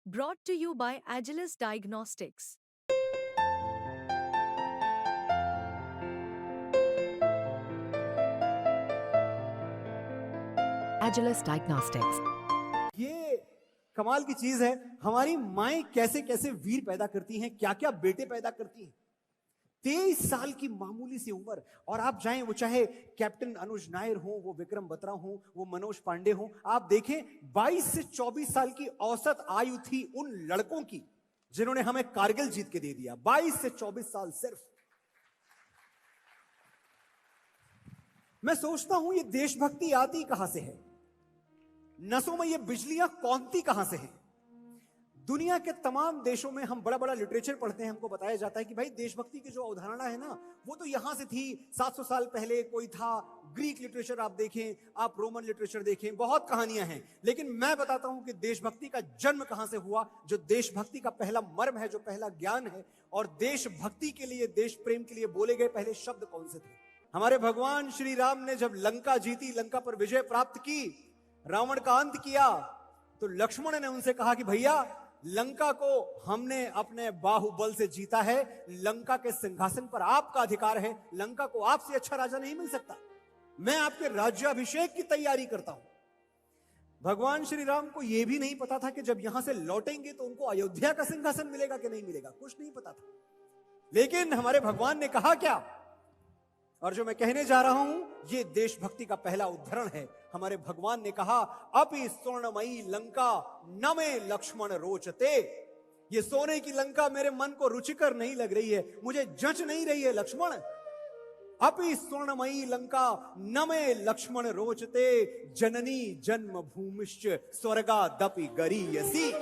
Brought to you by Agilus Diagnostics. Agilus Diagnostics. ये कमाल की चीज है। हमारी माएं कैसे कैसे वीर पैदा करती हैं, क्या क्या बेटे पैदा करती हैं। 23 साल की मामूली सी उम्र, और आप जाएं, वो चाहे कैप्टन अनुज नायर हो, वो विक्रम बत्रा हो, वो मनोज पांडे हो, आप देखें 22 से 24 साल की औसत आयु थी उन लड़कों की जिन्होंने हमें कारगिल जीत के दे दिया। 22 से 24 साल सिर्फ। मैं सोचता हूं ये देशभक्ति आती कहां से है, नसों में ये बिजलियां कौनती कहां से हैं। दुनिया के तमाम देशों में हम बड़ा बड़ा लिटरेचर पढ़ते हैं, हमको बताया जाता है कि भाई देशभक्ति की जो अवधारणा है ना, वो तो यहां से थी। 700 साल पहले कोई था। ग्रीक लिटरेचर आप देखें, आप रोमन लिटरेचर देखें, बहुत कहानियां हैं। लेकिन मैं बताता हूं कि देशभक्ति का जन्म कहां से हुआ, जो देशभक्ति का पहला मर्म है, जो पहला ज्ञान है, और देशभक्ति के लिए, देश प्रेम के लिए बोले गए पहले शब्द कौन से थे। हमारे भगवान श्री राम ने जब लंका जीती, लंका पर विजय प्राप्त की, रावण का अंत किया, तो लक्ष्मण ने उनसे कहा कि भैया, लंका को हमने अपने बाहुबल से जीता है, लंका के सिंहासन पर आपका अधिकार है, लंका को आपसे अच्छा राजा नहीं मिल सकता, मैं आपके राज्याभिषेक की तैयारी करता हूं। भगवान श्री राम को यह भी नहीं पता था कि जब यहां से लौटेंगे तो उनको अयोध्या का सिंहासन मिलेगा कि नहीं मिलेगा, कुछ नहीं पता था। लेकिन हमारे भगवान ने कहा क्या, और जो मैं कहने जा रहा हूं ये देशभक्ति का पहला उदाहरण है। हमारे भगवान ने कहा, अपि स्वर्णमयी लंका न में लक्ष्मण रोचते। ये सोने की लंका मेरे मन को रुचिकर नहीं लग रही है, मुझे जंच नहीं रही है लक्ष्मण। अपि स्वर्णमयी लंका न में लक्ष्मण रोचते, जननी जन्म भूमिश्च स्वर्गादपि गरीयसी।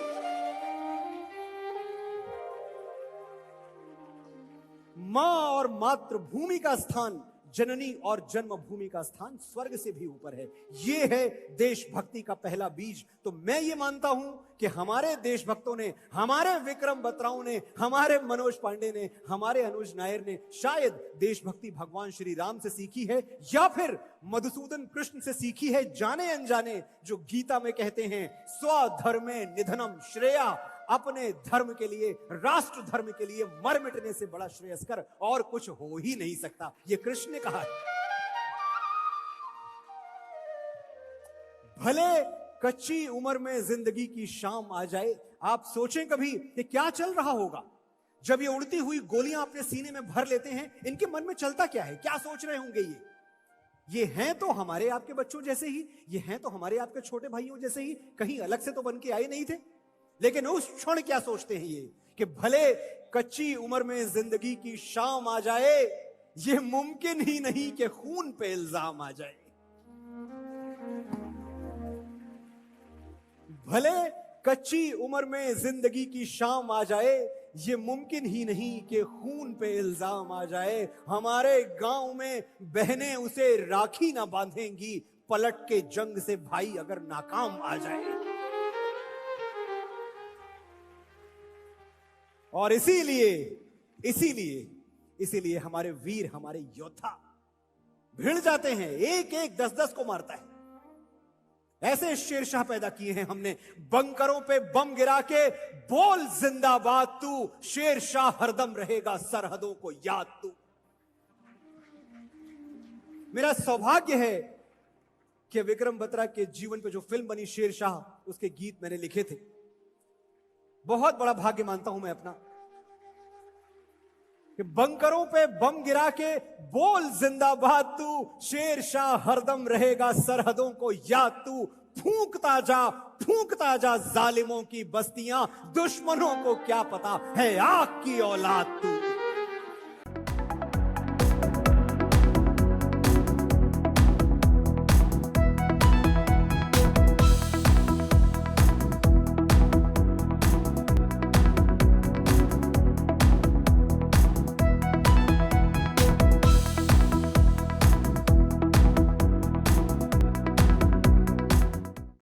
मां और मातृभूमि का स्थान, जननी और जन्मभूमि का स्थान स्वर्ग से भी ऊपर है। यह है देशभक्ति का पहला बीज। तो मैं ये मानता हूं कि हमारे देशभक्तों ने, हमारे विक्रम बत्राओं ने, हमारे मनोज पांडे ने, हमारे अनुज नायर ने शायद देशभक्ति भगवान श्री राम से सीखी है, या फिर मधुसूदन कृष्ण से सीखी है, जाने अनजाने, जो गीता में कहते हैं स्वधर्मे निधनम श्रेया। अपने धर्म के लिए, राष्ट्र धर्म के लिए मर मिटने से बड़ा श्रेयस्कर और कुछ हो ही नहीं सकता, ये कृष्ण ने कहा है। भले कच्ची उम्र में जिंदगी की शाम आ जाए। आप सोचें कभी कि क्या चल रहा होगा जब ये उड़ती हुई गोलियां अपने सीने में भर लेते हैं। इनके मन में चलता क्या है, क्या सोच रहे होंगे। ये हैं तो हमारे आपके बच्चों जैसे ही, ये हैं तो हमारे आपके छोटे भाइयों जैसे ही, कहीं अलग से तो बन के आए नहीं थे। लेकिन उस क्षण क्या सोचते हैं ये, कि भले कच्ची उम्र में जिंदगी की शाम आ जाए, ये मुमकिन ही नहीं कि खून पे इल्जाम आ जाए। भले कच्ची उम्र में जिंदगी की शाम आ जाए, ये मुमकिन ही नहीं कि खून पे इल्जाम आ जाए। हमारे गांव में बहनें उसे राखी ना बांधेंगी, पलट के जंग से भाई अगर नाकाम आ जाए। और इसीलिए हमारे वीर, हमारे योद्धा भिड़ जाते हैं, एक एक 10-10 को मारता है। ऐसे शेरशाह पैदा किए हैं हमने, बंकरों पे बम गिरा के बोल जिंदाबाद तू, शेरशाह हरदम रहेगा सरहदों को याद तू। मेरा सौभाग्य है कि विक्रम बत्रा के जीवन पे जो फिल्म बनी शेरशाह, उसके गीत मैंने लिखे थे। बहुत बड़ा भाग्य मानता हूं मैं अपना कि बंकरों पे बम गिरा के बोल जिंदाबाद तू, शेरशाह हरदम रहेगा सरहदों को याद तू। फूंकता जा जालिमों की बस्तियां, दुश्मनों को क्या पता है आग की औलाद तू।